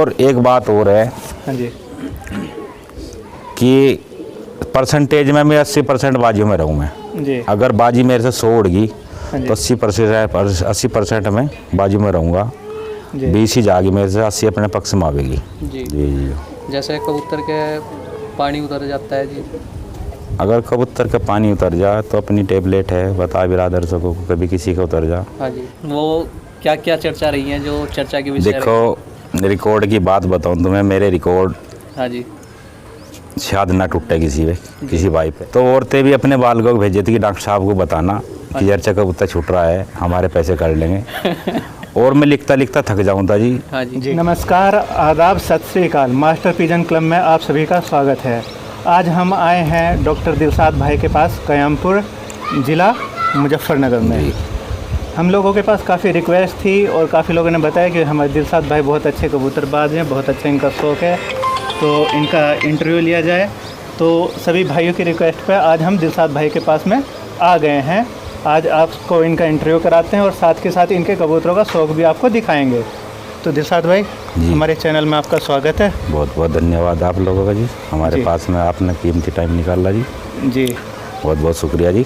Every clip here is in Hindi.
और एक बात और है हाँ जी। कि परसेंटेज में मैं 80% बाजियों में रहूँ मैं। जी। अगर बाजी मेरे से 100 उड़ गई हाँ जी। तो 80% में बाजी में रहूँगा। जी। 20 ही जाएगी मेरे से, 80 अपने पक्ष में आवेगी। जी जी जी। जैसे कबूतर के पानी उतर जाता है जी, अगर कबूतर का पानी उतर जाए तो अपनी टेबलेट है, बता बिरादर सबको, कभी किसी का उतर जा। हाँ जी, वो क्या क्या चर्चा रही हैं जो चर्चा की विषय देखो रिकॉर्ड की बात बताऊं तुम्हें, मेरे रिकॉर्ड हाँ जी शायद ना टूटे किसी पे, किसी भाई पे। तो औरतें भी अपने बालकों को भेजी थी कि डॉक्टर साहब को बताना कि चर्चा कबूतर छूट रहा है, हमारे पैसे कर लेंगे। और मैं लिखता लिखता थक जाऊँ था जी। हाँ जी। नमस्कार, आदाब, सत श्री अकाल। मास्टर पिजन क्लब में आप सभी का स्वागत है। आज हम आए हैं डॉक्टर दिलशाद भाई के पास, कयामपुर ज़िला मुजफ्फरनगर में। हम लोगों के पास काफ़ी रिक्वेस्ट थी और काफ़ी लोगों ने बताया कि हमारे दिलशाद भाई बहुत अच्छे कबूतरबाज हैं, बहुत अच्छा इनका शौक़ है, तो इनका इंटरव्यू लिया जाए। तो सभी भाइयों की रिक्वेस्ट पर आज हम दिलशाद भाई के पास में आ गए हैं। आज आपको इनका इंटरव्यू कराते हैं और साथ के साथ इनके कबूतरों का शौक़ भी आपको दिखाएंगे। तो दिलशाद भाई, हमारे चैनल में आपका स्वागत है। बहुत बहुत धन्यवाद आप लोगों का जी, हमारे पास में आपने कीमती टाइम निकाला जी। जी बहुत बहुत शुक्रिया जी।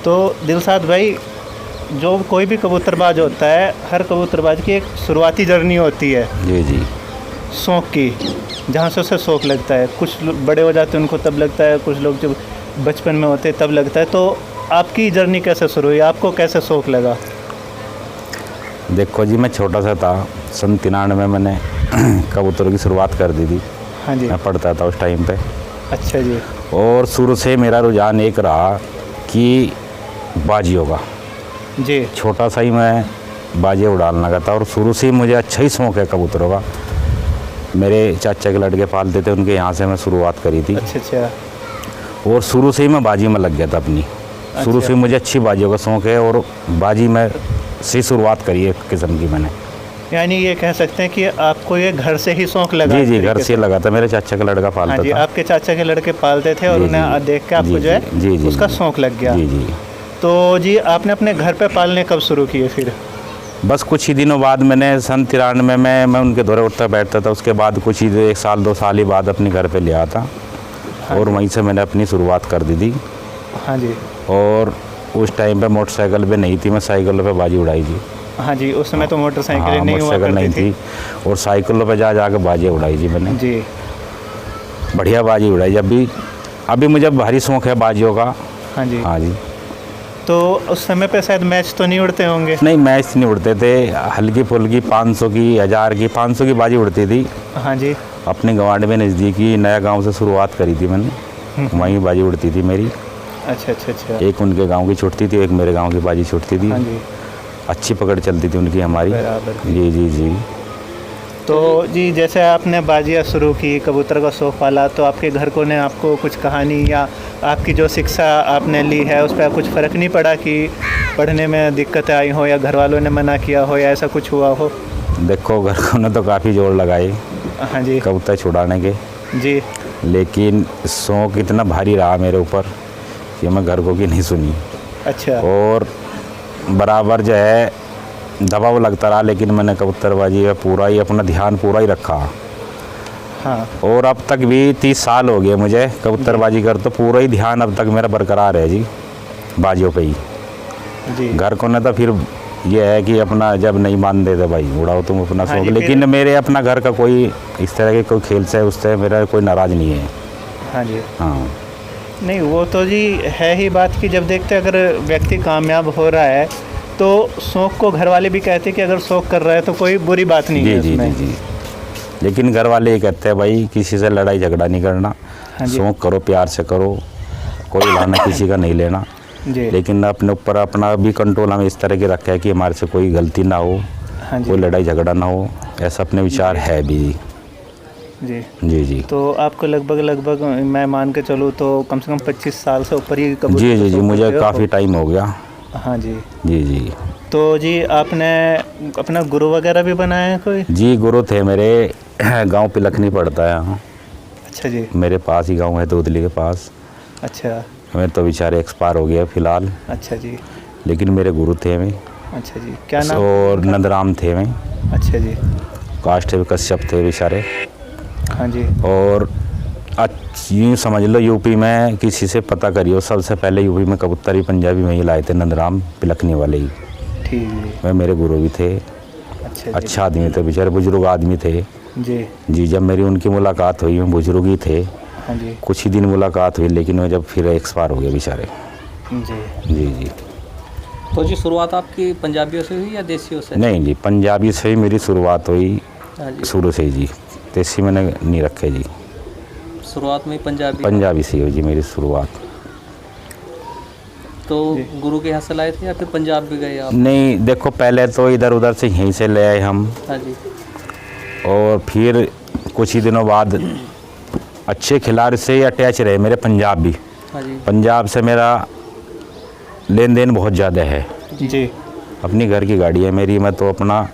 तो दिलशाद भाई, जो कोई भी कबूतरबाज होता है, हर कबूतरबाज की एक शुरुआती जर्नी होती है जी जी। शौक़ की, जहाँ से उसे शौक़ लगता है। कुछ बड़े हो जाते हैं उनको तब लगता है, कुछ लोग जब बचपन में होते हैं तब लगता है। तो आपकी जर्नी कैसे शुरू हुई, आपको कैसे शौक़ लगा? देखो जी, मैं छोटा सा था, सन 93 में मैंने कबूतरों की शुरुआत कर दी थी। हाँ जी। मैं पढ़ता था उस टाइम पे। अच्छा जी। और शुरू से मेरा रुझान एक रहा कि बाजियों का। जी। छोटा सा ही मैं बाजी उड़ाने लगा था और शुरू से ही मुझे अच्छा ही शौक़ है कबूतरों का। मेरे चाचा के लड़के पालते थे, उनके यहाँ से मैं शुरुआत करी थी। अच्छा अच्छा। और शुरू से ही मैं बाजी में लग गया था अपनी। शुरू से मुझे अच्छी बाजियों का शौक़ है और बाजी में से शुरुआत करी है एक किस्म की मैंने। यानी ये कह सकते हैं कि आपको ये घर से ही शौक़ लगा? जी जी, घर से लगा था। मेरे चाचा का लड़का पालता था। हाँ जी, आपके चाचा के लड़के पालते थे और उन्हें देख के आपको जो है उसका शौक़ लग गया। जी जी। तो जी, आपने अपने घर पे पालने कब शुरू किए फिर? बस कुछ ही दिनों बाद मैंने सन 93 में मैं उनके दौरे उठता बैठता था। उसके बाद कुछ ही 1 साल 2 साल ही बाद अपने घर पे ले आया था। और वहीं से मैंने अपनी शुरुआत कर दी थी। हाँ जी। और उस टाइम पे मोटरसाइकिल पे नहीं थी, मैं साइकिलों पे बाजी उड़ाई जी। हाँ जी, उस समय तो मोटरसाइकिल नहीं हुआ नहीं करती थी। और साइकिलों पे जा के बाजी उड़ाई जी मैंने जी। बढ़िया बाजी उड़ाई। अभी मुझे भारी शौक़ है बाजियों का। हाँ जी। हाँ जी। तो उस समय पे शायद मैच तो नहीं उड़ते होंगे? नहीं, मैच नहीं उड़ते थे। हल्की फुल्की 500 की, 1000 की, 500 की बाजी उड़ती थी। हाँ जी। अपने गवांड में नज़दीकी नया गांव से शुरुआत करी थी मैंने, वहीं बाजी उड़ती थी मेरी। अच्छा अच्छा अच्छा। एक उनके गांव की छुटती थी, एक मेरे गांव की बाजी छुटती थी। हाँ जी। अच्छी पकड़ चलती थी उनकी हमारी। जी जी जी। तो जी, जैसे आपने बाजियाँ शुरू की, कबूतर का शौक़ पाला, तो आपके घर को ने आपको कुछ कहानी या आपकी जो शिक्षा आपने ली है उस पर कुछ फ़र्क नहीं पड़ा कि पढ़ने में दिक्कतें आई हो या घर वालों ने मना किया हो या ऐसा कुछ हुआ हो? देखो, घर को ने तो काफ़ी जोर लगाए हाँ जी। कबूतर छुड़ाने के जी। लेकिन शौक़ इतना भारी रहा मेरे ऊपर कि मैं घर को की नहीं सुनी। अच्छा। और बराबर जो है दबाव लगता रहा, लेकिन मैंने कबूतरबाजी का पूरा ही अपना ध्यान पूरा ही रखा। हाँ। और अब तक भी 30 साल हो गए मुझे कबूतरबाजी कर, तो पूरा ही ध्यान अब तक मेरा बरकरार है जी, बाजियों पे ही। जी। घर को न तो फिर ये है कि अपना जब नहीं मान देते भाई उड़ाओ तुम अपना शौक़। लेकिन मेरे अपना घर का कोई इस तरह के कोई खेल से उससे मेरा कोई नाराज़ नहीं है। हाँ जी। हाँ। नहीं, वो तो जी है ही बात कि जब देखते अगर व्यक्ति कामयाब हो रहा है तो शौक़ को घर वाले भी कहते हैं कि अगर शौक़ कर रहा है तो कोई बुरी बात नहीं है उसमें। जी। लेकिन घर वाले ये कहते हैं भाई किसी से लड़ाई झगड़ा नहीं करना, शौक़ करो, प्यार से करो, कोई लाना किसी का नहीं लेना जी। लेकिन अपने ऊपर अपना भी कंट्रोल हमें इस तरह की रखा है कि हमारे से कोई गलती ना हो, कोई लड़ाई झगड़ा ना हो, ऐसा अपने विचार है भी जी। जी जी। तो आपको लगभग मैं मान के चलूँ तो कम से कम 25 साल से ऊपर ही कबूतर? जी जी जी, मुझे काफ़ी टाइम हो गया। हाँ जी। जी जी। तो जी, आपने अपना गुरु वगैरह भी बनाया है कोई? जी, गुरु थे मेरे, गांव पिलखनी पड़ता है यहाँ। अच्छा जी। मेरे पास ही गांव है, दूधली के पास। अच्छा। मैं तो बेचारे एक्सपायर हो गया फ़िलहाल। अच्छा जी। लेकिन मेरे गुरु थे मैं। अच्छा जी, क्या नाम? और नंदराम थे मैं। अच्छा जी। कास्ट भी कश्यप थे बेचारे। हाँ जी। और यूँ समझ लो यूपी में किसी से पता करियो, सबसे पहले यूपी में कबूतर ही पंजाबी में ही लाए थे, नंदराम पिलखनी वाले ही। ठीक है। वह मेरे गुरु भी थे। अच्छा जी। अच्छा आदमी थे बेचारे, बुजुर्ग आदमी थे जी। जी। जब मेरी उनकी मुलाकात हुई, बुजुर्ग ही थे, हाँ जी। कुछ ही दिन मुलाकात हुई, लेकिन वो जब फिर एक्सपायर हो गए बेचारे। जी। जी जी। तो जी शुरुआत आपकी पंजाबियों से हुई या देसियों से? नहीं जी, पंजाबी से ही मेरी शुरुआत हुई हाँ जी। शुरू से ही जी। देसी मैंने नहीं रखे जी, शुरुआत में पंजाबी। पंजाबी से ही हुई जी मेरी शुरुआत। तो गुरु के यहाँ से लाए थे या फिर पंजाब भी गए आप? नहीं, देखो पहले तो इधर उधर से यहीं से ले आए हम, हाँ जी। और फिर कुछ ही दिनों बाद अच्छे खिलाड़ी से ही अटैच रहे मेरे पंजाब भी। हाँ जी। पंजाब से मेरा लेन देन बहुत ज़्यादा है। जी। अपनी घर की गाड़ी है मेरी, मैं तो अपना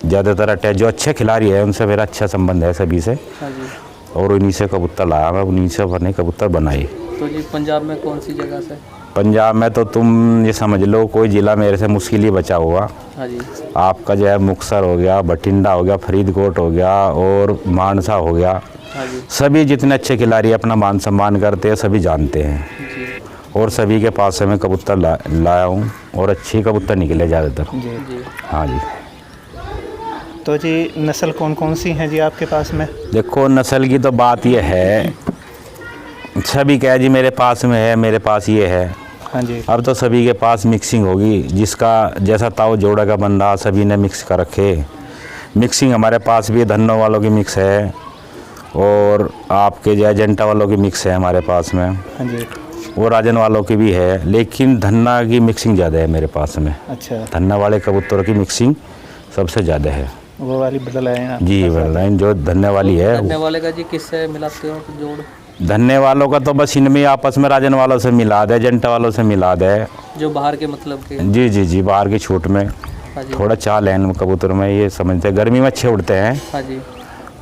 ज़्यादातर अटैच, जो अच्छे खिलाड़ी है उनसे मेरा अच्छा संबंध है सभी से, हाँ जी। और उन्हीं से कबूतर लाया मैं, उन्हीं से बने कबूतर बनाए। तो जी पंजाब में कौन सी जगह से? पंजाब में तो तुम ये समझ लो कोई ज़िला मेरे से मुश्किल ही बचा हुआ। हाँ जी। आपका जो है मुक्तसर हो गया, बठिंडा हो गया, फरीदकोट हो गया और मानसा हो गया। हाँ जी। सभी जितने अच्छे खिलाड़ी अपना मान सम्मान करते हैं सभी जानते हैं, जी। और सभी के पास से मैं कबूतर लाया हूँ, और अच्छी कबूतर निकले ज़्यादातर। जी। जी। हाँ जी। तो जी नस्ल कौन कौन सी हैं जी आपके पास में? देखो नस्ल की तो बात ये है, सभी कह जी मेरे पास में है, मेरे पास ये है। हाँ जी। अब तो सभी के पास मिक्सिंग होगी, जिसका जैसा ताऊ जोड़ा का बंदा सभी ने मिक्स कर रखे। मिक्सिंग हमारे पास भी धन्नो वालों की मिक्स है, और आपके जो एजेंटा वालों की मिक्स है हमारे पास में, हाँ जी। वो राजन वालों की भी है, लेकिन धन्ना की मिक्सिंग ज़्यादा है मेरे पास में। अच्छा। धन्ना वाले कबूतरों की मिक्सिंग सबसे ज़्यादा है वो वाली बदल आए हैं आप? जी। लाइन जो धन्ने वाली है, धन्ने वाले का जी किससे मिलाते हो जोड़? धन्ने वालों का तो बस इनमें आपस में राजन वालों से मिला दे, एजेंटा वालों से मिला दे। जो बाहर के मतलब के? जी जी जी, बाहर की छूट में हाँ जी। थोड़ा चाल है इन कबूतर में, ये समझते हैं गर्मी में अच्छे उड़ते हैं, हाँ जी।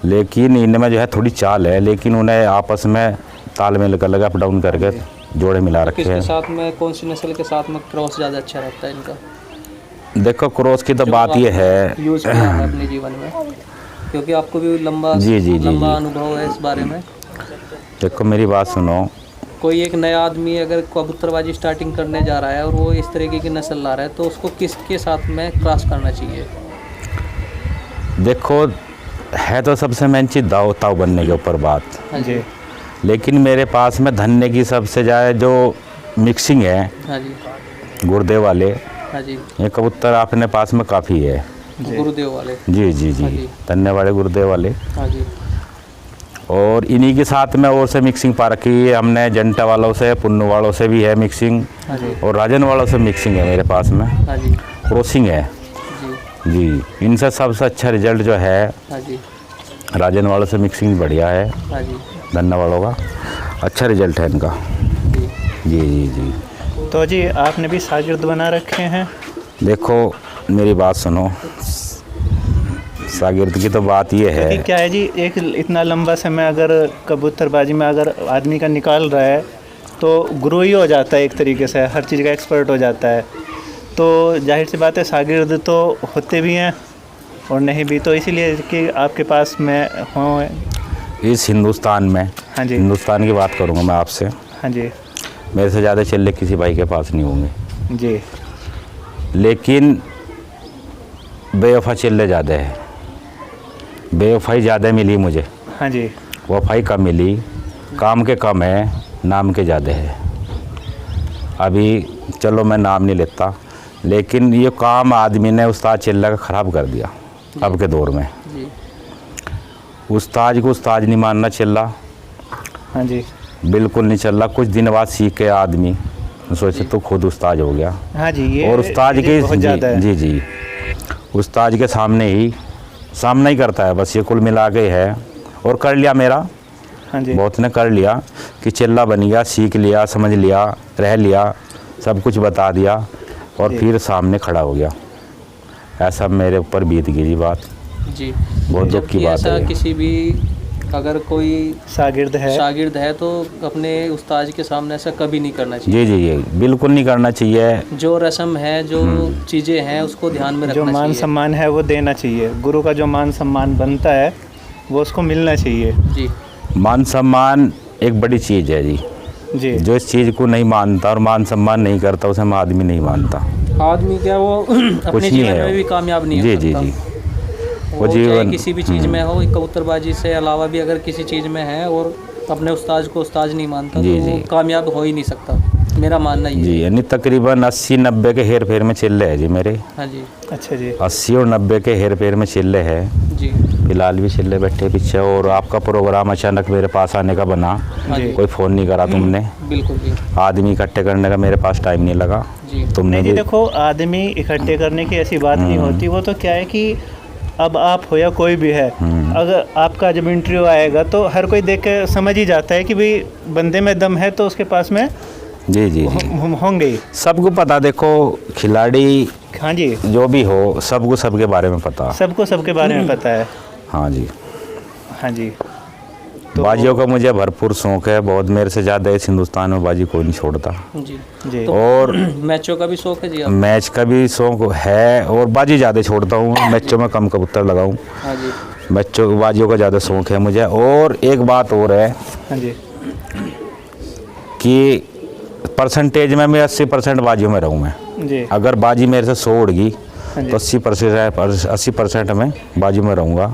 लेकिन इनमें जो है थोड़ी चाल है, लेकिन उन्हें आपस में तालमेल कर लगा अप डाउन करके जोड़े मिला रखे किसके हैं। साथ में, कौन सी नस्ल के साथ में क्रॉस ज़्यादा अच्छा रहता है इनका? देखो क्रॉस की तो जो बात ये आपने है, यूज़ किया है अपने जीवन में, क्योंकि आपको भी लंबा लंबा अनुभव है इस बारे में। देखो मेरी बात सुनो, कोई एक नया आदमी अगर कबूतरबाजी स्टार्टिंग करने जा रहा है और वो इस तरीके की नस्ल ला रहा है, तो उसको किसके साथ में क्रॉस करना चाहिए? देखो है तो सबसे मेन चीज़ दाव ताव बनने के ऊपर बात, हाँ जी। लेकिन मेरे पास में धन्ने की सबसे ज़्यादा जो मिक्सिंग है, हाँ जी। गुरुदेव वाले, हाँ जी। ये कबूतर अपने पास में काफ़ी है। गुरुदेव वाले? जी जी हाँ जी, जी। धन्ने वाले गुरुदेव वाले, हाँ जी। और इन्हीं के साथ में और से मिक्सिंग पा रखी है हमने, जंटा वालों से, पुन्नू वालों से भी है मिक्सिंग, हाँ जी। और राजन वालों से मिक्सिंग है मेरे पास में, हाँ जी। क्रॉसिंग है जी। जी। इनसे सबसे अच्छा रिजल्ट जो है हाँ जी। राजन वालों से मिक्सिंग बढ़िया है, हाँ जी। धन्ना वालों का अच्छा रिजल्ट है इनका। जी। जी जी जी। तो जी आपने भी शागिर्द बना रखे हैं? देखो मेरी बात सुनो, शागिर्द की तो बात ये है कि क्या है जी, एक इतना लंबा समय अगर कबूतरबाजी में अगर आदमी का निकाल रहा है तो गुरु ही हो जाता है, एक तरीके से हर चीज़ का एक्सपर्ट हो जाता है। तो जाहिर सी बात है शागिर्द तो होते भी हैं और नहीं भी, तो इसीलिए कि आपके पास में हों। इस हिंदुस्तान में, हाँ जी। हिंदुस्तान की बात करूँगा मैं आपसे, हाँ जी। मेरे से ज़्यादा चिल्ले किसी भाई के पास नहीं होंगे जी। लेकिन बेवफा चिल्ले ज़्यादा है, बेवफाई ज़्यादा मिली मुझे। हाँ जी। वफाई कम मिली, काम के कम है, नाम के ज़्यादा है। अभी चलो मैं नाम नहीं लेता, लेकिन ये काम आदमी ने उस्ताद चिल्ला का ख़राब कर दिया अब के दौर में। जी। उस्ताद को उस्ताद नहीं मानना चिल्ला, हाँ जी। बिल्कुल नहीं चल रहा। कुछ दिन बाद सीख के आदमी सोचे तो खुद उस्ताद हो गया। हाँ जी। ये और उस्ताद के बहुत ज़्यादा है। जी जी, उस्ताद के सामने ही करता है बस, ये कुल मिला के है। और कर लिया मेरा, हाँ जी। बहुत ने कर लिया कि चिल्ला बन गया, सीख लिया, समझ लिया, रह लिया, सब कुछ बता दिया और फिर सामने खड़ा हो गया। ऐसा मेरे ऊपर बीत गई जी बात, जी। बहुत दुख की जबकि बात ऐसा है। किसी भी अगर कोई शागिर्द है तो अपने उस्ताद के सामने ऐसा कभी नहीं करना चाहिए। जी जी जी, बिल्कुल नहीं करना चाहिए। जो रस्म है, जो चीज़ें हैं, उसको ध्यान में जो रखना मान चाहिए। सम्मान है वो देना चाहिए। गुरु का जो मान सम्मान बनता है वो उसको मिलना चाहिए। जी मान सम्मान एक बड़ी चीज़ है जी। जी जो इस चीज़ को नहीं मानता और मान सम्मान नहीं करता उसे मैं आदमी नहीं मानता। आदमी क्या वो अपने नहीं जीवन है में भी कामयाब नहीं जी हो जी सकता। जी। वो वो चाहे जीवन किसी भी चीज़ में हो, कबूतरबाजी से अलावा भी अगर किसी चीज़ में है और अपने उस्ताद को उस्ताद नहीं मानता जी, तो वो जी। कामयाब हो ही नहीं सकता। मेरा मानना ये जी, है। यानी तकरीबन 80-90 के हेर फेर में चिल्ले है जी मेरे। हाँ जी। अच्छा जी 80 और 90 के हेर फेर में चिल्ले है। जी फिलहाल भी चिल्ले बैठे पीछे। और आपका प्रोग्राम अचानक मेरे पास आने का बना, जी। कोई फ़ोन नहीं करा तुमने। बिल्कुल जी। आदमी इकट्ठे करने का मेरे पास टाइम नहीं लगा। जी तुमने नहीं जी देखो, आदमी इकट्ठे करने की ऐसी बात नहीं होती। वो तो क्या है कि अब आप हो या कोई भी है, अगर आपका जब इंटरव्यू आएगा तो हर कोई देख के समझ ही जाता है कि भाई बंदे में दम है तो उसके पास में जी जी जी होंगे ही। सबको पता। देखो खिलाड़ी हाँ जी, जो भी हो सबको सबके बारे में पता। सबको सबके बारे में पता है। हाँ जी। हाँ जी बाजियों का मुझे भरपूर शौक है बहुत। मेरे से ज़्यादा इस हिंदुस्तान में बाजी कोई नहीं छोड़ता। जी। जी और मैचों का भी शौक है जी आप? मैच का भी शौक है और बाजी ज़्यादा छोड़ता हूँ। मैचों में कम कबूतर लगाऊँ। हाँ जी। मैचों बाजियों का ज़्यादा शौक है मुझे। और एक बात और है हाँ जी कि परसेंटेज में मैं 80% बाजियों में रहूँ। मैं जी अगर बाजी मेरे से 100 उड़ गई हाँ जी तो 80% में बाजी में रहूँगा।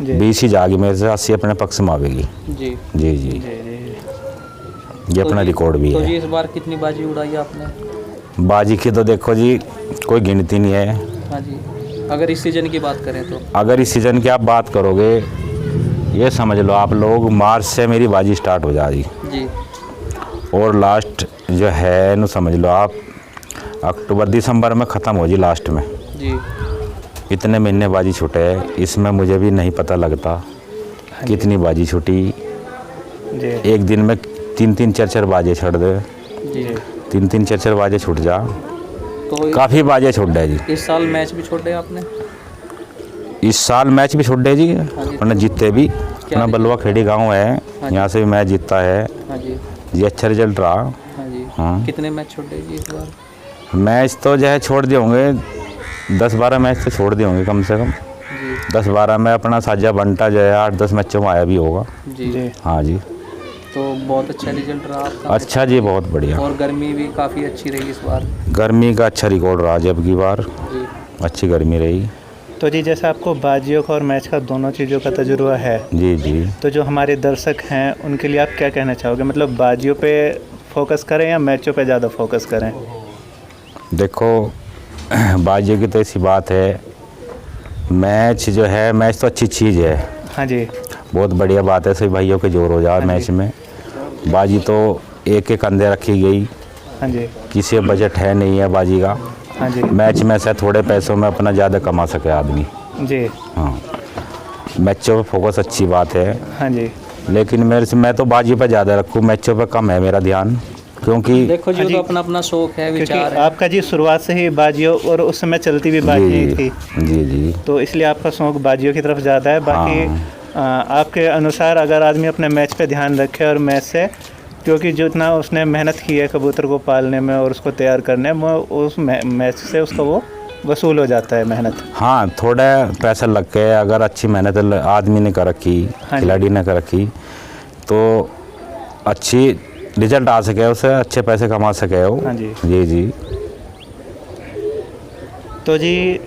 जी 20 ही जागी मेरे से, 80 अपने पक्ष में आवेगी। जी जी जी, जी जी ये अपना रिकॉर्ड भी तो है। जी इस बार कितनी बाजी उड़ाई आपने? बाजी की तो देखो जी कोई गिनती नहीं है। हाँ जी। अगर इस सीजन की बात करें तो? अगर इस सीज़न की आप बात करोगे, ये समझ लो आप लोग मार्च से मेरी बाजी स्टार्ट हो जाएगी जी और लास्ट जो है न समझ लो आप अक्टूबर दिसंबर में ख़त्म हो जी लास्ट में। जी इतने महीने बाजी छूटे हैं, इसमें मुझे भी नहीं पता लगता कितनी बाजी छूटी। जी एक दिन में 3-3 4-4 बाजे छड़ दे, जी। 3-3 4-4 बाजे छूट जा। तो काफ़ी बाजे छूट गए जी। इस साल मैच भी छोड़े आपने? इस साल मैच भी छूट गए जी। अपने जीते भी। अपना बलुआ खेड़ी गांव है, यहाँ से भी मैच जीता है हाँ जी। जी। अच्छा रिजल्ट रहा। हाँ जी। हाँ। कितने मैच छोड़े जी इस बार? मैच तो जो है छोड़ दिए होंगे 10-12 मैच तो छोड़ दिए होंगे कम से कम। जी 10-12 में अपना साझा बंटा जो है 8-10 मैचों में आया भी होगा। जी। जी हाँ जी। तो बहुत अच्छा रिजल्ट रहा आपका। अच्छा जी, बहुत बढ़िया। और गर्मी भी काफ़ी अच्छी रही इस बार। गर्मी का अच्छा रिकॉर्ड रहा जब की बार। जी अच्छी गर्मी रही। तो जी जैसे आपको बाजियों का और मैच का दोनों चीज़ों का तजुर्बा है, जी जी। तो जो हमारे दर्शक हैं उनके लिए आप क्या कहना चाहोगे? मतलब बाजियों पे फोकस करें या मैचों पे ज़्यादा फोकस करें? देखो बाजी की तो ऐसी बात है, मैच जो है मैच तो अच्छी चीज़ है, हाँ जी बहुत बढ़िया बात है। सभी भाइयों के जोर हो जाए मैच में। बाजी तो एक एक अंदे रखी गई, हाँ जी किसी का बजट है नहीं है बाजी का। हाँ जी मैच में से थोड़े पैसों में अपना ज़्यादा कमा सके आदमी। जी हाँ, मैचों पे फोकस अच्छी बात है, हाँ जी लेकिन मैं तो बाजी पे ज़्यादा रखूँ, मैचों पे कम है मेरा ध्यान। क्योंकि देखो जी हाँ वो जी। तो अपना अपना शौक है, क्योंकि विचार है। आपका जी शुरुआत से ही बाजियों और उस समय चलती भी बाजी जी थी, जी जी। तो इसलिए आपका शौक बाजियों की तरफ ज़्यादा है। बाकी आपके अनुसार अगर आदमी अपने मैच पे ध्यान रखे और मैच से, क्योंकि जितना उसने मेहनत की है कबूतर को पालने में और उसको तैयार करने में, उस मैच से उसका वो वसूल हो जाता है मेहनत। हाँ, थोड़ा पैसा लग के अगर अच्छी मेहनत आदमी ने कर रखी, हाँ जी। खिलाड़ी ने कर रखी, तो अच्छी रिजल्ट आ सके, उसे अच्छे पैसे कमा सके वो। हाँ जी। जी जी। तो जी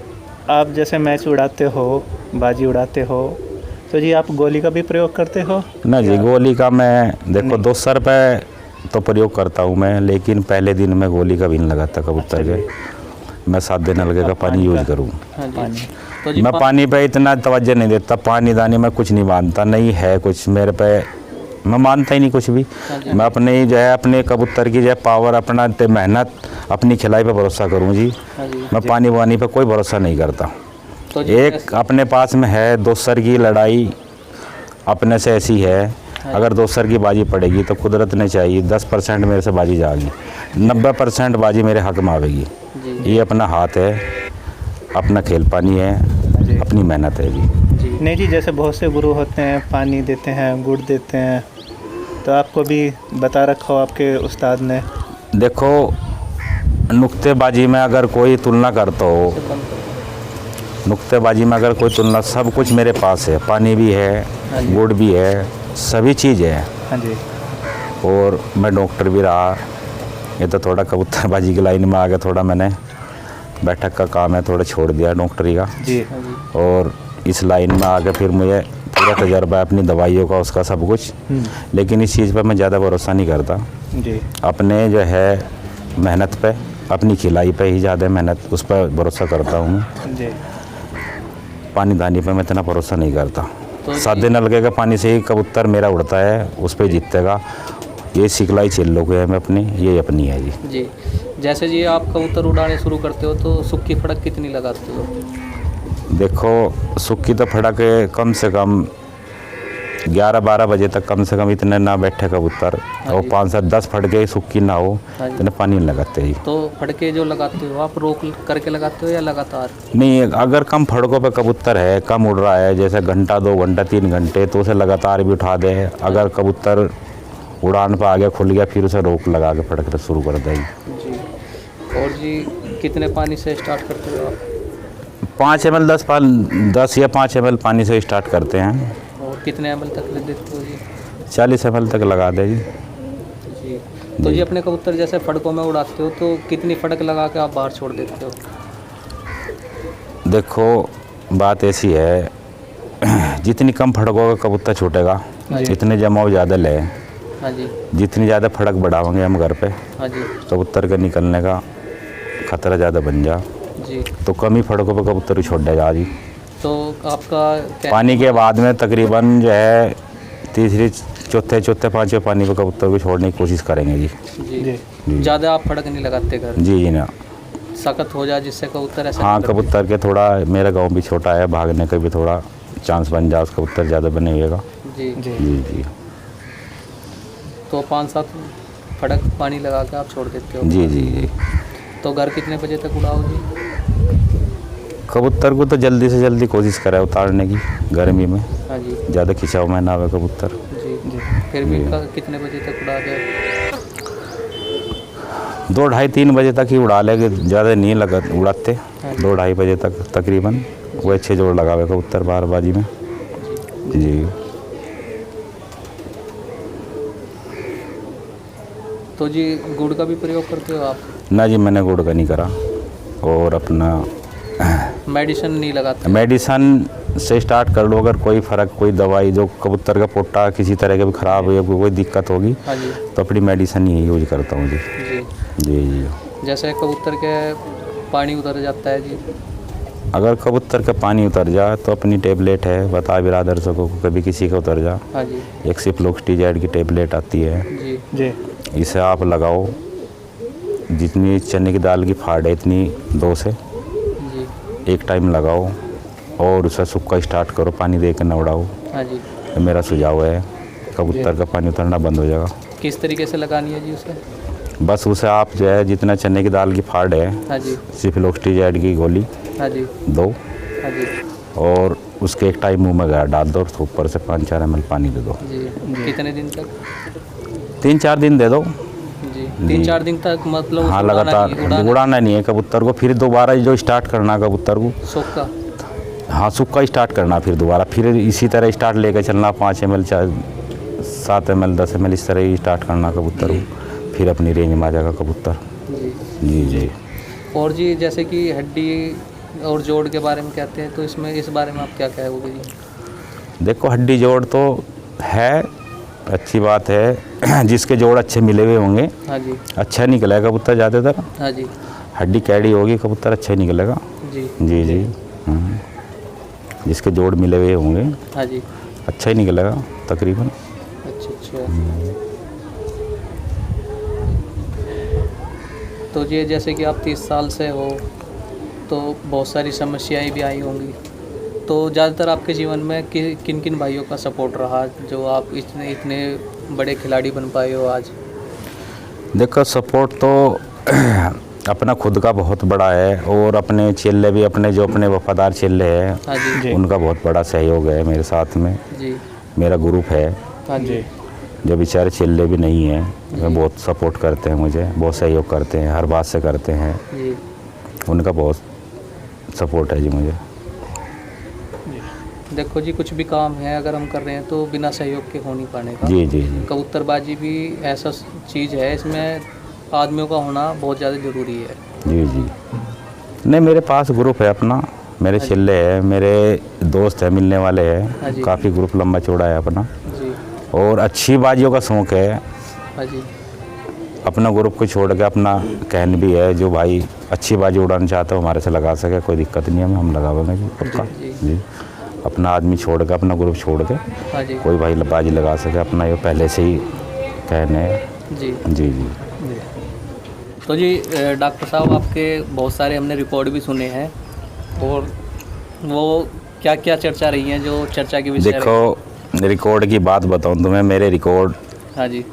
आप जैसे मैच उड़ाते हो, बाजी उड़ाते हो, तो जी आप गोली का भी प्रयोग करते हो? ना जी, गोली का मैं देखो 200 रुपये तो प्रयोग करता हूँ मैं, लेकिन पहले दिन में गोली का भी नहीं लगाता कबूतर के। मैं 7 दिन नलके का पानी यूज करूँ। हाँ जी। पानी तो जी मैं पानी पे इतना तवज्जो नहीं देता, पानी दानी में कुछ नहीं मानता, नहीं है कुछ मेरे पे, मैं मानता ही नहीं कुछ भी। मैं अपने जो है अपने कबूतर की जो है पावर, अपना मेहनत, अपनी खिलाई पे भरोसा करूँ जी। हाँ जी। मैं पानी वानी पे कोई भरोसा नहीं करता। तो जी एक अपने पास में है, दोसर की लड़ाई अपने से ऐसी है, अगर दोसर की बाजी पड़ेगी तो कुदरत ने चाहिए 10% मेरे से बाजी जाएगी, 90% बाजी मेरे हक में आवेगी। जी ये अपना हाथ है, अपना खेल पानी है, अपनी मेहनत है जी। जी नहीं जी, जैसे बहुत से गुरु होते हैं, पानी देते हैं, गुड़ देते हैं, तो आपको भी बता रखा हो आपके उस्ताद ने। देखो, नुक्तेबाजी में अगर कोई तुलना करता हो, नुक्तेबाजी में अगर कोई तुलना, सब कुछ मेरे पास है, पानी भी है, गुड़ भी है, सभी चीज़ है। हाँ जी। और मैं डॉक्टर भी रहा। ये तो थोड़ा कबूतरबाजी की लाइन में आ गया, थोड़ा मैंने बैठक का काम है थोड़ा छोड़ दिया डॉक्टरी का जी। और इस लाइन में आके फिर मुझे पूरा तजर्बा है अपनी दवाइयों का, उसका सब कुछ। लेकिन इस चीज़ पर मैं ज़्यादा भरोसा नहीं करता जी। अपने जो है मेहनत पे, अपनी खिलाई पे ही ज़्यादा मेहनत, उस पर भरोसा करता हूँ मैं। जी। पानी दानी पे मैं इतना भरोसा नहीं करता। तो सादे नलके का पानी से ही कबूतर मेरा उड़ता है, उस पर जीतेगा। ये सिखलाई चिल्लो के है मैं अपनी, ये अपनी है जी। जी, जैसे जी आप कबूतर उड़ाने शुरू करते हो तो सूखी फड़क कितनी लगाते हो? देखो, सूखी तो फड़क कम से कम 11-12 बजे तक कम से कम इतने ना बैठे कबूतर, और 5-7-10 फड़के सूखी ना हो इतने पानी नहीं लगाते जी। तो फड़के जो लगाते हो आप रोक करके लगाते हो या लगातार? नहीं, अगर कम फड़कों पे कबूतर है, कम उड़ रहा है, जैसे घंटा 2 घंटा 3 घंटे, तो उसे लगातार भी उठा दे। अगर कबूतर उड़ान पर आ गया, खुल गया, फिर उसे रोक लगा के फड़कना शुरू कर देगी जी। और जी कितने पानी से स्टार्ट करते हो आप? 5 ml 10 या 5 ml पानी से स्टार्ट करते हैं। और कितने ml तक ले देते हो जी? 40 ml तक लगा दे जी। जी। तो जी अपने कबूतर जैसे फड़कों में उड़ाते हो तो कितनी फड़क लगा के आप बाहर छोड़ देते हो? देखो, बात ऐसी है, जितनी कम फड़कों का कबूतर छूटेगा जितने जमाव ज़्यादा ले, हाँ जी। जितनी ज़्यादा फड़क बढ़ाएंगे हम घर पे, हाँ जी। कबूतर के निकलने का खतरा ज़्यादा बन जा, जी। तो कम ही फड़कों पे कबूतर छोड़ देगा जी। तो आपका क्या? पानी के बाद में तकरीबन जो है तीसरी चौथे 5वें पानी पे कबूतर को छोड़ने की कोशिश करेंगे जी। जी। ज़्यादा आप फड़क नहीं लगाते घर? जी ना, सख्त हो जाए जिससे कबूतर ऐसा हाँ, नहीं करते? कबूतर के थोड़ा, मेरा गांव भी छोटा है, भागने का भी थोड़ा चांस बन जाए, उस कबूतर ज़्यादा बने हुएगा। जी। जी। जी जी तो 5-7 फड़क पानी लगा के आप छोड़ देते हो? जी जी जी। तो घर कितने बजे तक उड़ाओ जी? कबूतर को तो जल्दी से जल्दी कोशिश करें उतारने की, गर्मी में हाँ जी। ज़्यादा खिंचाव में ना आवे कबूतर। जी। फिर भी कितने बजे तक उड़ा दे? 2-2:30-3 बजे तक ही उड़ा लेंगे, ज़्यादा नहीं लगा उड़ाते। 2-2:30 बजे तक तकरीबन वो अच्छे जोड़ लगावे कबूतर बारबाजी में जी। तो जी गुड़ का भी प्रयोग करते हो आप? ना जी, मैंने गुड़ का नहीं करा। और अपना मेडिसिन नहीं लगाते? मेडिसन से स्टार्ट कर लो, अगर कोई फ़र्क, कोई दवाई जो कबूतर का पोटा किसी तरह का भी ख़राब हो या कोई दिक्कत होगी, हाँ जी। तो अपनी मेडिसन ही यूज करता हूँ जी। जी। जी जी। जैसे कबूतर के पानी उतर जाता है जी, अगर कबूतर का पानी उतर जाए तो अपनी टेबलेट है, बता बिरादर सबको, कभी किसी का उतर जा, हाँ जी। एक सिफ्लोक्सिज़ाइड की टेबलेट आती है, जी। जी। इसे आप लगाओ। जितनी चने की दाल की फाड़ है इतनी 2 से जी। एक टाइम लगाओ और उसे सूखा स्टार्ट करो, पानी दे के न उड़ाओ। हाँ जी। ये मेरा सुझाव है, कबूतर का पानी उतरना बंद हो जाएगा। किस तरीके से लगानी है जी उसे? बस उसे आप जो है जितना चने की दाल की फाड़ है, हाँ जी। सिफ्लोक्सिज़ाइड की गोली हाँ जी। 2 हाँ जी। और उसके एक टाइम मुंह में गया डाल दो, तो ऊपर से 5-4 ml पानी दे दो। जी। कितने दिन तक? 3-4 दिन दे दो जी। 3-4 दिन तक मतलब हाँ, उड़ाना लगातार नहीं, उड़ाना उड़ाना नहीं है कबूतर को। फिर दोबारा जो स्टार्ट करना कबूतर को, सूखा? हाँ, सूखा स्टार्ट करना, फिर दोबारा फिर इसी तरह स्टार्ट लेकर चलना, 5 ml 7 ml 10 ml इस तरह ही स्टार्ट करना कबूतर को, फिर अपनी रेंज में आ जाएगा कबूतर। जी। जी जी। और जी जैसे कि हड्डी और जोड़ के बारे में कहते हैं, तो इसमें इस बारे में आप क्या कहोगे जी? देखो, हड्डी जोड़ तो है, अच्छी बात है, जिसके जोड़ अच्छे मिले हुए होंगे हाँ जी। अच्छा निकलेगा कबूतर ज़्यादातर। हाँ जी। हड्डी कैडी होगी कबूतर अच्छा ही निकलेगा। जी। जी जी। जिसके जोड़ मिले हुए होंगे हाँ जी। अच्छा ही निकलेगा तकरीबन। अच्छा अच्छा। तो ये जैसे कि आप 30 साल से हो तो बहुत सारी समस्याएं भी आई होंगी, तो ज़्यादातर आपके जीवन में किन किन भाइयों का सपोर्ट रहा जो आप इतने बड़े खिलाड़ी बन पाए हो आज? देखो, सपोर्ट तो अपना खुद का बहुत बड़ा है और अपने चेले भी अपने जो अपने वफादार चेले हैं हाँ जी उनका बहुत बड़ा सहयोग है मेरे साथ में। जी मेरा ग्रुप है हाँ जी जो बेचारे चेले भी नहीं हैं वे बहुत सपोर्ट करते हैं मुझे, बहुत सहयोग करते हैं, हर बात से करते हैं। जी उनका बहुत सपोर्ट है जी मुझे। देखो जी, कुछ भी काम है अगर हम कर रहे हैं तो बिना सहयोग के हो नहीं पाएगा। जी जी जी कबूतरबाजी भी ऐसा चीज़ है, इसमें आदमियों का होना बहुत ज़्यादा ज़रूरी है। जी जी। नहीं, मेरे पास ग्रुप है अपना, मेरे चेले हैं, मेरे दोस्त हैं, मिलने वाले हाँ हैं, जी। काफ़ी ग्रुप लंबा चौड़ा है अपना। जी और अच्छी बाजियों का शौक़ है। हाँ जी अपना ग्रुप को छोड़ के अपना कहन भी है, जो भाई अच्छी बाजी उड़ाना चाहता है हमारे से लगा सके, कोई दिक्कत नहीं है, हम लगावेंगे जी पक्का। जी जी, अपना आदमी छोड़ के, अपना ग्रुप छोड़ के हाँ जी कोई भाई बाजी लगा सके, अपना ये पहले से ही कहने है। जी। जी जी। तो जी डॉक्टर साहब, आपके बहुत सारे हमने रिकॉर्ड भी सुने हैं, और वो क्या क्या चर्चा रही हैं जो चर्चा के विषय देखो, रिकॉर्ड की बात बताऊं तुम्हें, मेरे रिकॉर्ड हाँ जी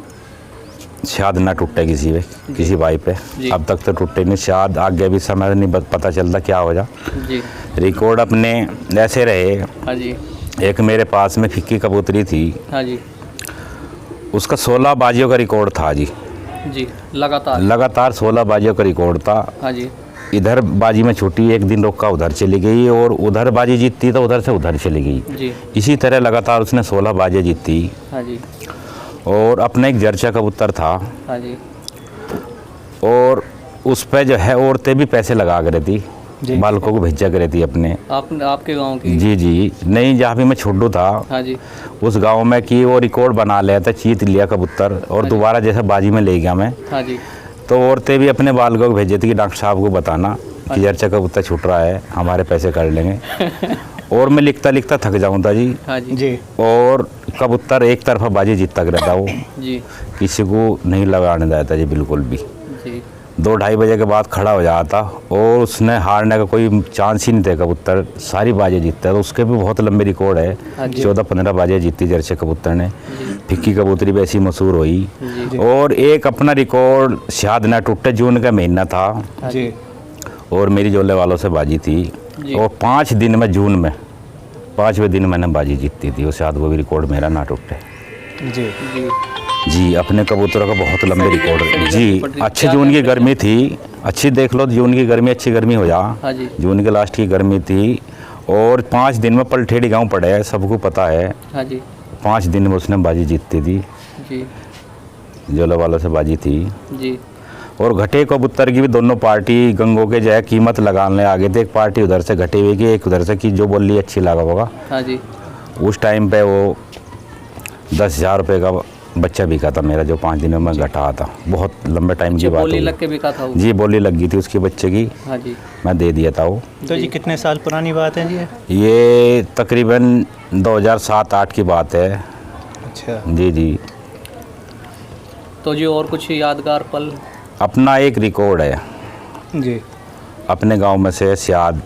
शायद ना टूटे किसी भाई पे। जी। अब तक तो टूटे नहीं, शायद आगे भी समय नहीं पता चलता क्या हो जा। जी रिकॉर्ड अपने ऐसे रहे। हाँ जी एक मेरे पास में फिक्की कबूतरी थी, हाँ जी उसका 16 बाजियों का रिकॉर्ड था जी। जी लगातार 16 बाजियों का रिकॉर्ड था। हाँ जी इधर बाजी में छूटी, एक दिन रोका उधर चली गई, और उधर बाजी जीतती तो उधर से उधर चली गई। जी इसी तरह लगातार उसने 16 बाजियाँ जीती। हाँ जी और अपना एक जर्चा कबूतर था, हाँ जी और उस पे जो है औरतें भी पैसे लगा कर रहती, बालकों को भेजा कर रहती अपने। आपके गांव की? जी जी। नहीं, जहाँ भी मैं छोटू था हाँ जी उस गांव में कि वो रिकॉर्ड बना लिया था, जीत लिया कबूतर, और दोबारा जैसे बाजी में ले गया मैं, हाँ जी तो औरतें भी अपने बालकों को भेजी थी कि डॉक्टर साहब को बताना कि जर्चा कबूतर छूट रहा है, हमारे पैसे कर लेंगे। और मैं लिखता लिखता थक जाऊँ था जी। हाँ जी जी और कबूतर एक तरफा बाजी जीतता रहता, वो जी किसी को नहीं लगाने देता जी बिल्कुल भी। जी 2-2:30 बजे के बाद खड़ा हो जाता, और उसने हारने का कोई चांस ही नहीं थे। कबूतर सारी बाजें जीतता है, तो उसके भी बहुत लंबे रिकॉर्ड है। हाँ जी 14-15 बाजें जीती जर्सी कबूतर ने। जी फिक्की कबूतरी भी ऐसी मशहूर हुई। जी और एक अपना रिकॉर्ड शायद ना टूटे, जून का महीना था, हाँ जी और मेरी जोले वालों से बाजी थी, जी। और 5 दिन में, जून में 5वें दिन मैंने बाजी जीती थी, और शायद वो भी रिकॉर्ड मेरा ना टूटे जी जी जी। अपने कबूतरों का बहुत लंबे रिकॉर्ड जी। अच्छी क्या जून की गर्मी थी, अच्छी देख लो, जून की गर्मी अच्छी गर्मी हो जा। हाँ जी जून के लास्ट की गर्मी थी, और 5 दिन में पलठेड़ी गांव पड़े है, सबको पता है। हाँ जी 5 दिन में उसने बाजी जीती थी, जी जोला वालों से बाजी थी। जी और घटे कबूतर की भी दोनों पार्टी गंगों के जो है कीमत लगाने आगे थे। एक पार्टी उधर से घटे हुई की, एक उधर से की, जो बोली अच्छी लगा होगा। हाँ जी उस टाइम पे वो 10,000 रुपये का बच्चा बिका था मेरा, जो 5 दिनों में घटा था। बहुत लंबे टाइम की जो बात बोली होगी। लग के बिका था वो? जी, बोली लग गई थी उसके बच्चे की, हाँ जी मैं दे दिया था वो। तो जी कितने साल पुरानी बात है जी? ये तकरीबन 2007-8 की बात है। अच्छा जी जी। तो जी और कुछ यादगार पल? अपना एक रिकॉर्ड है जी अपने गांव में से, शायद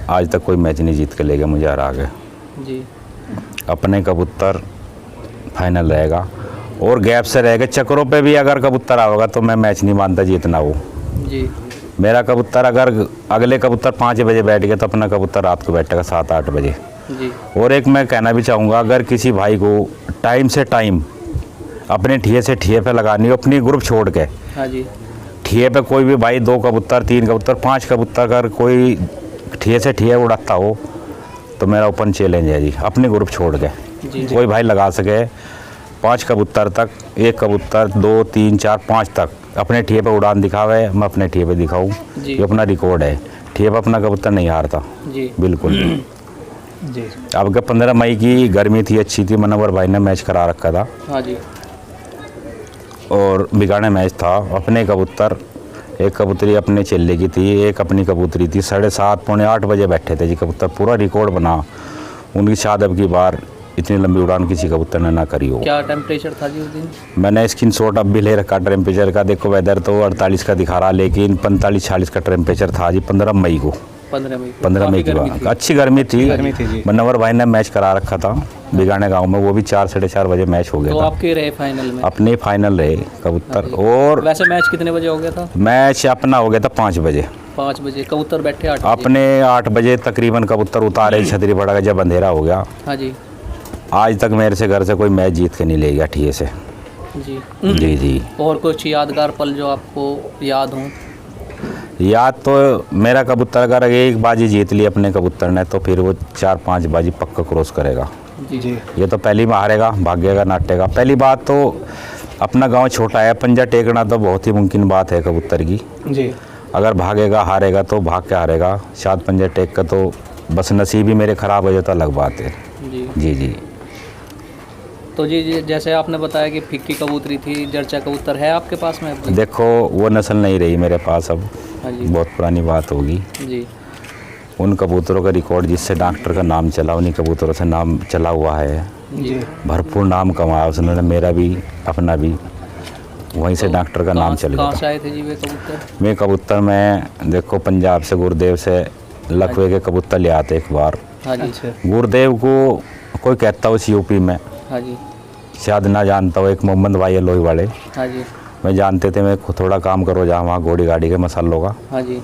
आज तक कोई मैच नहीं जीत के ले गया, मुझे हरा गए। जी अपने कबूतर फाइनल रहेगा, और गैप से रहेगा। चक्रों पे भी अगर कबूतर आओगा तो मैं मैच नहीं मानता जीतना वो। जी मेरा कबूतर अगर अगले कबूतर 5 बजे बैठ गया तो अपना कबूतर रात को बैठेगा 7-8 बजे। जी और एक मैं कहना भी चाहूँगा, अगर किसी भाई को टाइम से टाइम अपने ठिए से ठिए पे लगानी हो, अपनी ग्रुप छोड़ के हाँ जी ठिए पे कोई भी भाई 2 कबूतर, 3 कबूतर, 5 कबूतर अगर कोई ठिए से ठिए उड़ाता हो तो मेरा ओपन चैलेंज है जी, अपनी ग्रुप छोड़ के जी कोई भाई लगा सके 5 कबूतर तक, 1 कबूतर, 2, 3, 4, 5 तक अपने ठिए पे उड़ान दिखावे, मैं अपने ठिए पे दिखाऊँ। जी। ये अपना रिकॉर्ड है। ठिए पे अपना कबूतर नहीं हारता जी बिल्कुल। जी अब के 15 मई की गर्मी थी, अच्छी थी, मनोवर भाई ने मैच करा रखा था, हाँ जी और बिगाड़े मैच था। अपने कबूतर, एक कबूतरी अपने चेले की थी, एक अपनी कबूतरी थी। 7:30 पौने 8 बजे बैठे थे जी कबूतर, पूरा रिकॉर्ड बना उनकी। शायद अब की बार इतनी लंबी उड़ान किसी कबूतर ने ना करी हो। क्या टेम्परेचर था जी उस दिन? मैंने स्क्रीनशॉट अब भी ले रखा टेम्परेचर का। देखो वेदर तो 48 का दिखा रहा, लेकिन 45-46 का टेम्परेचर था जी 15 मई को। 15 मई को। 15 मई काफ़ी की गर्मी बात, थी। अच्छी गर्मी थी। गर्मी थी जी। मनोहर भाई ने मैच करा रखा था बिगाने गांव में, वो भी 4 साढ़े 4 बजे मैच हो तो गया था। आपके रहे फाइनल में? अपने फाइनल रहे कबूतर। और वैसे मैच कितने बजे हो गया था? मैच अपना हो गया था 5 बजे। 5 बजे कबूतर बैठे 8 बजे। अपने 8 बजे तकरीबन कबूतर उतारे, छतरी पड़ा गया, जब अंधेरा हो गया। हाँ जी आज तक मेरे से घर से कोई मैच जीत के नहीं ले गया ठीक से। जी। जी जी। और कुछ यादगार पल जो आपको याद हो? याद तो मेरा कबूतर अगर एक बाजी जीत ली अपने कबूतर ने तो फिर वो 4-5 बाजी पक्का क्रॉस करेगा। जी। ये तो पहली में हारेगा, भागेगा, नाटेगा। पहली बात तो अपना गांव छोटा है, पंजा टेकना तो बहुत ही मुमकिन बात है कबूतर की। जी। अगर भागेगा हारेगा तो भाग के हारेगा, शायद पंजा टेक का तो बस नसीब ही मेरे ख़राब हो जाता, अलग बात है। जी जी जी। तो जी जैसे आपने बताया कि फिक्की कबूतरी थी, जर्चा कबूतर है आपके पास में अभी? देखो वो नस्ल नहीं रही मेरे पास अब, हाँ जी बहुत पुरानी बात होगी। जी उन कबूतरों का रिकॉर्ड जिससे डॉक्टर का नाम चला, उन्हीं कबूतरों से नाम चला हुआ है। जी। भरपूर नाम कमाया उसने, मेरा भी अपना भी, वहीं से डॉक्टर का नाम चल गया कहाँ था। से आए थे जी वे कबूतर? मैं कबूतर में देखो पंजाब से गुरुदेव से लखवे के कबूतर ले आते एक बार। हाँ जी अच्छा। गुरुदेव को कोई कहता हो यूपी में, हाँ जी शायद ना जानता हो, एक मोहम्मद भाई है लोही वाले, हाँ जी मैं जानते थे, मैं थोड़ा काम करो जहाँ वहाँ घोड़ी गाड़ी के मसालों का। हाँ जी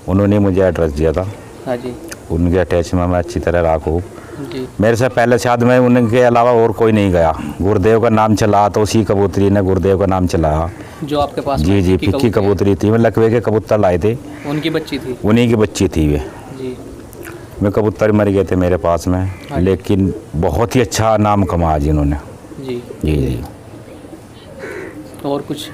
उन्होंने मुझे एड्रेस दिया था, हाँ जी उनके अटैच में मैं अच्छी तरह रखूँ। जी मेरे से पहले शायद मैं उनके अलावा और कोई नहीं गया। गुरुदेव का नाम चला तो उसी कबूतरी ने गुरुदेव का नाम चलाया। जो आपके पास जी में जी, फिक्की पिक्की कबूतरी थी, मैं लकवे के कबूतर लाए थे, उनकी बच्ची थी? उन्हीं की बच्ची थी वे। जी मैं कबूतर मर गए थे मेरे पास में, लेकिन बहुत ही अच्छा नाम कमाया जिन्होंने। जी। जी जी। और कुछ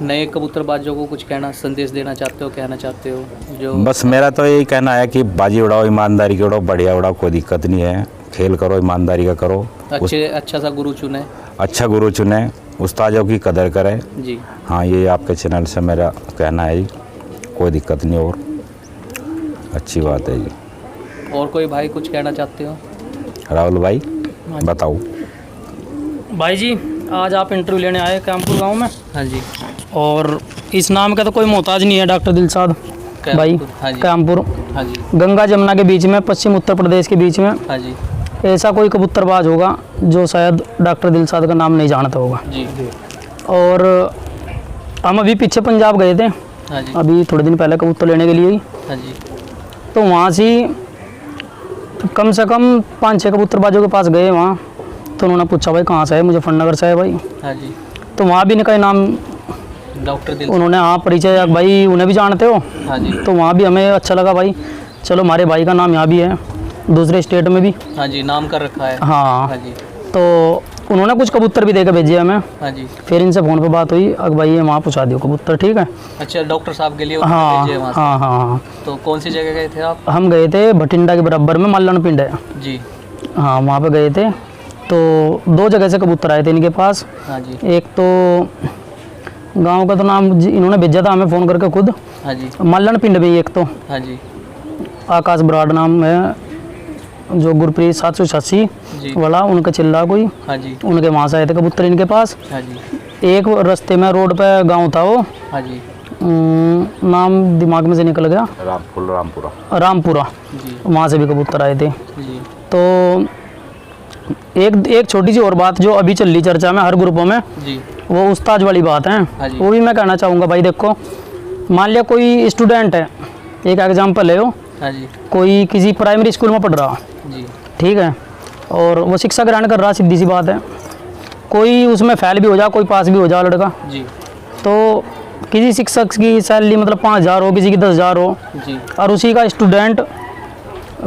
नए कबूतरबाजों को कुछ कहना, संदेश देना चाहते हो, कहना चाहते हो जो? बस मेरा तो यही कहना है कि बाजी उड़ाओ, ईमानदारी की उड़ाओ, बढ़िया उड़ाओ, कोई दिक्कत नहीं है। खेल करो, ईमानदारी का करो, अच्छा सा गुरु चुने, अच्छा गुरु चुने, उस्तादों की कदर करें। जी हाँ, ये आपके चैनल से मेरा कहना है जी, कोई दिक्कत नहीं और अच्छी बात है जी। और कोई भाई कुछ कहना चाहते हो? राहुल भाई बताओ। भाई जी आज आप इंटरव्यू लेने आए कैंपुर गांव में, हाँ जी और इस नाम का तो कोई मोहताज नहीं है डॉक्टर दिलशाद भाई। हाँ जी कैंपुर हाँ जी गंगा जमुना के बीच में, पश्चिम उत्तर प्रदेश के बीच में हाँ जी ऐसा कोई कबूतरबाज होगा जो शायद डॉक्टर दिलशाद का नाम नहीं जानता होगा। जी और हम अभी पीछे पंजाब गए थे, हाँ जी अभी थोड़े दिन पहले कबूतर लेने के लिए ही, हाँ जी तो वहाँ से कम से कम 5-6 कबूतरबाजों के पास गए वहाँ, तो उन्होंने पूछा भाई कहाँ से है, मुजफ्फरनगर से है भाई। हाँ जी। तो वहाँ भी इनका नाम डॉक्टर दिल, उन्होंने हाँ परिचय भाई उन्हें भी जानते हो, हाँ जी तो वहाँ भी हमें अच्छा लगा भाई, चलो हमारे भाई का नाम यहाँ भी है, दूसरे स्टेट में भी। हाँ जी नाम कर रखा है। हाँ, हाँ जी तो उन्होंने कुछ कबूतर भी देकर भेजे हमें। हाँ जी। फिर इनसे फ़ोन पे बात हुई, अब भाई ये वहाँ पहुँचा दियो कबूतर, ठीक है। अच्छा डॉक्टर साहब के लिए हाँ भेजे वहाँ से। हाँ हाँ। तो कौन सी जगह गए थे आप? हम गए थे भटिंडा के बराबर में मल्लन पिंड है, जी हाँ वहाँ पे गए थे। तो 2 जगह से कबूतर आए थे इनके पास। हाँ जी एक तो गांव का तो नाम इन्होंने भेजा था हमें फ़ोन करके खुद, हाँ जी मल्लन पिंड में। एक तो हाँ जी आकाश बराड़ नाम है, जो गुरप्रीत 786 जी वाला, उनका चिल्ला कोई, हाँ जी उनके वहाँ से आए थे कबूतर इनके पास। हाँ जी एक रास्ते में रोड पे गांव था वो, हाँ जी नाम दिमाग में से निकल गया, रामपुरा। रामपुरा, जी वहाँ से भी कबूतर आए थे। जी तो एक छोटी सी और बात जो अभी चल रही चर्चा में हर ग्रुपों में, जी वो उस्ताद वाली बात है, हाँ जी। वो भी मैं कहना चाहूँगा भाई। देखो मान लिया कोई स्टूडेंट है, एक एग्जाम्पल है वो, हाँ जी कोई किसी प्राइमरी स्कूल में पढ़ रहा, जी ठीक है, और वो शिक्षा ग्रहण कर रहा, सीधी सी बात है, कोई उसमें फेल भी हो जा, कोई पास भी हो जा लड़का, जी तो किसी शिक्षक की सैलरी मतलब 5,000 हो, किसी की 10,000 हो, जी और उसी का स्टूडेंट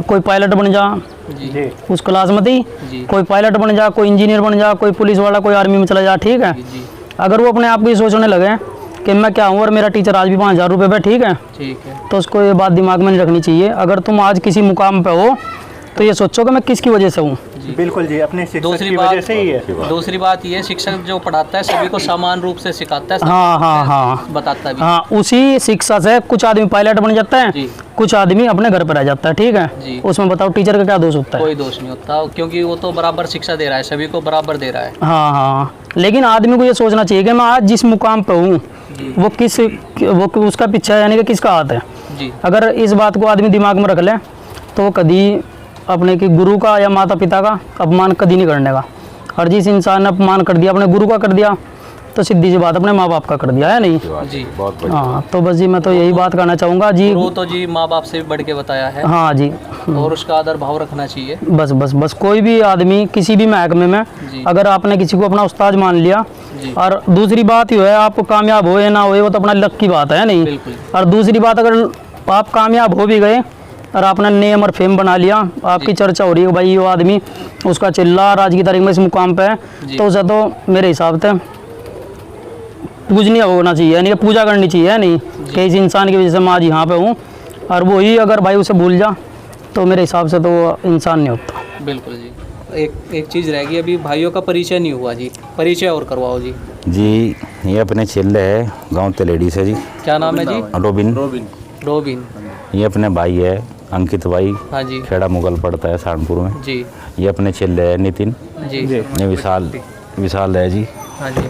कोई पायलट बन जा जी उस क्लास में थी, जी कोई पायलट बन जा, कोई इंजीनियर बन जा, कोई पुलिस वाला, कोई आर्मी में चला जा, ठीक है। जी अगर वो अपने आप को ये सोचने लगे कि मैं क्या हूँ और मेरा टीचर आज भी 5,000 रुपये पे, ठीक है, ठीक है तो उसको ये बात दिमाग में नहीं रखनी चाहिए। अगर तुम आज किसी मुकाम पे हो तो ये सोचो कि मैं किसकी वजह से हूँ। बिल्कुल जी, अपने शिक्षक दूसरी की बात वजह से ही है। दूसरी बात ये, शिक्षक जो पढ़ाता है सभी को समान रूप से सिखाता है, हाँ हाँ हाँ बताता भी। हाँ, उसी शिक्षा से कुछ आदमी पायलट बन जाता है, जी। कुछ आदमी अपने घर पर रह जाता है, ठीक जी। है। उसमें बताओ टीचर का क्या दोष होता है? कोई दोष नहीं होता, क्योंकि वो तो बराबर शिक्षा दे रहा है, सभी को बराबर दे रहा है। हाँ हाँ, लेकिन आदमी को ये सोचना चाहिए कि मैं आज जिस मुकाम पे हूँ जी वो उसका पीछा यानी कि किसका हाथ है। जी अगर इस बात को आदमी दिमाग में रख ले तो कभी अपने की गुरु का या माता पिता का अपमान कभी नहीं करने का। और जिस इंसान ने अपमान कर दिया अपने गुरु का कर दिया तो सीधी सी बात अपने माँ बाप का कर दिया है नहीं। जी बहुत बढ़िया। हाँ तो बस जी मैं तो यही बात कहना चाहूँगा जी। वो तो जी माँ बाप से भी बढ़ के बताया है। हाँ जी और उसका आदर भाव रखना चाहिए। बस बस बस कोई भी आदमी किसी भी महकमे में जी। अगर आपने किसी को अपना उस्ताद मान लिया जी। और दूसरी बात ये है आप कामयाब हो या ना हो वो तो अपना लक की बात है नहीं। बिल्कुल। और दूसरी बात अगर आप कामयाब हो भी गए और आपने नेम और फेम बना लिया आपकी चर्चा हो रही है भाई वो आदमी उसका चिल्ला आज की तारीख में इस मुकाम पे है जी। तो उसे तो मेरे हिसाब से पूजनीय होना चाहिए यानी कि पूजा करनी चाहिए नहीं कि इस इंसान की वजह से मैं आज यहाँ पे हूँ। और वही अगर भाई उसे भूल जा तो मेरे हिसाब से तो वो इंसान नहीं होता। बिल्कुल जी। एक चीज़ रह गई अभी भाइयों का परिचय नहीं हुआ जी, परिचय और करवाओ जी। जी ये अपने चेले है गांव तेलेडी से जी। क्या नाम है जी? रोबिन। रोबिन। ये अपने भाई है अंकित भाई, हाँ जी। खेड़ा मुगल पड़ता है सहारनपुर में। जी ये अपने चेले है नितिन। जी। जी। ये विशाल है जी। हाँ जी।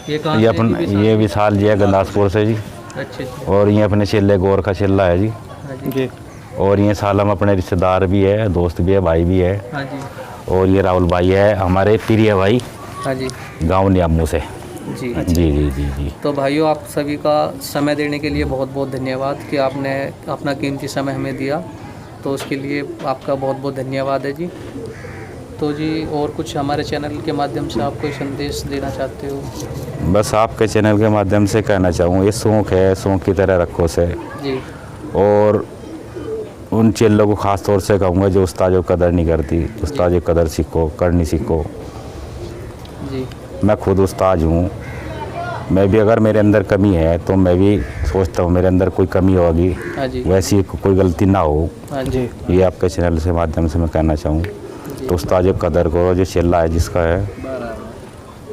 ये कहाँ ये से अपन है जी? ये विशाल जी है गंदासपुर से जी। अच्छे अच्छे। और ये अपने चेले गौर का चेला है जी। हाँ जी। जी। और ये सालम अपने रिश्तेदार भी है, दोस्त भी है, भाई भी है। हाँ जी। और ये राहुल भाई है हमारे प्रिय भाई हाँ जी। गाँव नियामू से। जी जी जी जी जी। तो भाइयों आप सभी का समय देने के लिए बहुत बहुत धन्यवाद कि आपने अपना कीमती समय हमें दिया, तो उसके लिए आपका बहुत बहुत धन्यवाद है जी। तो जी और कुछ हमारे चैनल के माध्यम से आप कोई संदेश देना चाहते हो? बस आपके चैनल के माध्यम से कहना चाहूँ ये शौक़ है, शौक़ की तरह रखो से। जी। और उन चेलों को ख़ास तौर से कहूँगा जो उस्तादों की कदर नहीं करती, उस्तादों की कदर सीखो, करनी सीखो। जी। मैं खुद उस्ताद हूँ, मैं भी अगर मेरे अंदर कमी है तो मैं भी सोचता हूँ मेरे अंदर कोई कमी होगी, हाँ जी। वैसी कोई गलती ना हो। हाँ जी। जी। ये आपके चैनल से माध्यम से मैं कहना चाहूँ। तो उस्ताद की कदर करो, जो चेला है जिसका है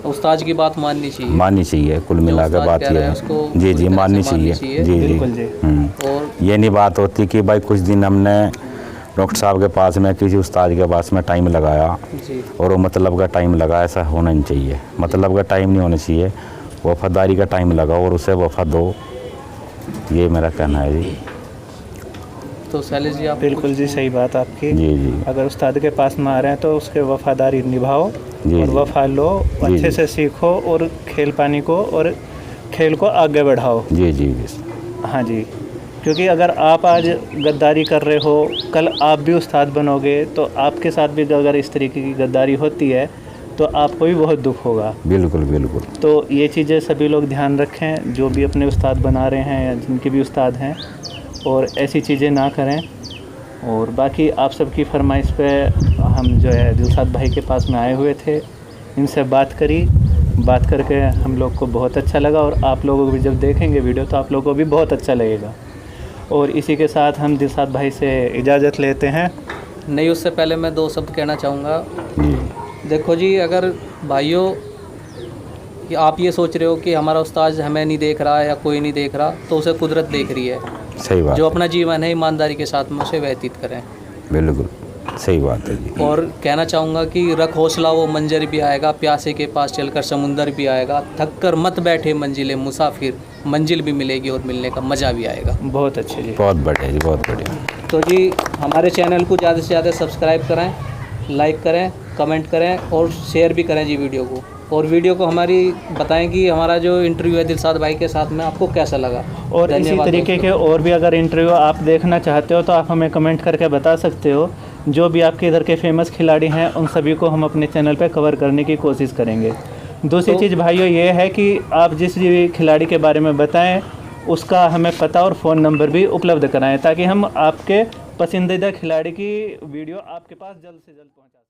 उस्ताद की बात माननी चाहिए। माननी चाहिए। कुल मिला के उस्ताद बात कह ये रहा है है उसको जी पूरी जी तरह माननी से चाहिए। चाहिए। जी जी। बिल्कुल जी। और ये नहीं बात होती कि भाई कुछ दिन हमने डॉक्टर साहब के पास में किसी उस्ताद के पास में टाइम लगाया जी। और वो मतलब का टाइम लगा, ऐसा होना नहीं चाहिए। मतलब का टाइम नहीं होना चाहिए, वफादारी का टाइम लगाओ और उसे वफा दो, ये मेरा कहना है जी। तो शैलेश जी आप बिल्कुल जी सही बात आपकी। जी जी अगर उस्ताद के पास में आ रहे हैं तो उसके वफादारी निभाओ जी, और जी। वफा लो, जी, अच्छे जी। से सीखो और खेल पानी को और खेल को आगे बढ़ाओ। जी जी जी। हाँ जी, क्योंकि अगर आप आज गद्दारी कर रहे हो, कल आप भी उस्ताद बनोगे तो आपके साथ भी अगर इस तरीके की गद्दारी होती है तो आपको भी बहुत दुख होगा। बिल्कुल बिल्कुल। तो ये चीज़ें सभी लोग ध्यान रखें जो भी अपने उस्ताद बना रहे हैं या जिनके भी उस्ताद हैं, और ऐसी चीज़ें ना करें। और बाकी आप सबकी फरमाइश पे हम जो है दिलशाद भाई के पास में आए हुए थे, इनसे बात करी, बात करके हम लोग को बहुत अच्छा लगा और आप लोगों को भी जब देखेंगे वीडियो तो आप लोगों को भी बहुत अच्छा लगेगा। और इसी के साथ हम दिलशाद भाई से इजाज़त लेते हैं। नहीं, उससे पहले मैं 2 शब्द कहना चाहूँगा। जी देखो जी, अगर भाइयों कि आप ये सोच रहे हो कि हमारा उस्ताद हमें नहीं देख रहा है या कोई नहीं देख रहा, तो उसे कुदरत देख रही है। सही बात। जो अपना जीवन है ईमानदारी के साथ में उसे व्यतीत करें। बिल्कुल सही बात है जी। और कहना चाहूँगा कि रख हौसला, वो मंजर भी आएगा, प्यासे के पास चलकर समुंदर भी आएगा, थक कर मत बैठे मंजिले मुसाफिर, मंजिल भी मिलेगी और मिलने का मज़ा भी आएगा। बहुत अच्छे जी। बहुत बढ़िया जी, बहुत बढ़िया। तो जी हमारे चैनल को ज़्यादा से ज़्यादा सब्सक्राइब करें, लाइक करें, कमेंट करें और शेयर भी करें जी वीडियो को। और वीडियो को हमारी बताएं कि हमारा जो इंटरव्यू है दिलशाद भाई के साथ में आपको कैसा लगा। और इसी तरीके के और भी अगर इंटरव्यू आप देखना चाहते हो तो आप हमें कमेंट करके बता सकते हो। जो भी आपके इधर के फेमस खिलाड़ी हैं उन सभी को हम अपने चैनल पे कवर करने की कोशिश करेंगे। दूसरी चीज़ भाइयों ये है कि आप जिस भी खिलाड़ी के बारे में बताएं उसका हमें पता और फ़ोन नंबर भी उपलब्ध कराएं ताकि हम आपके पसंदीदा खिलाड़ी की वीडियो आपके पास जल्द से जल्द पहुँचा सकें।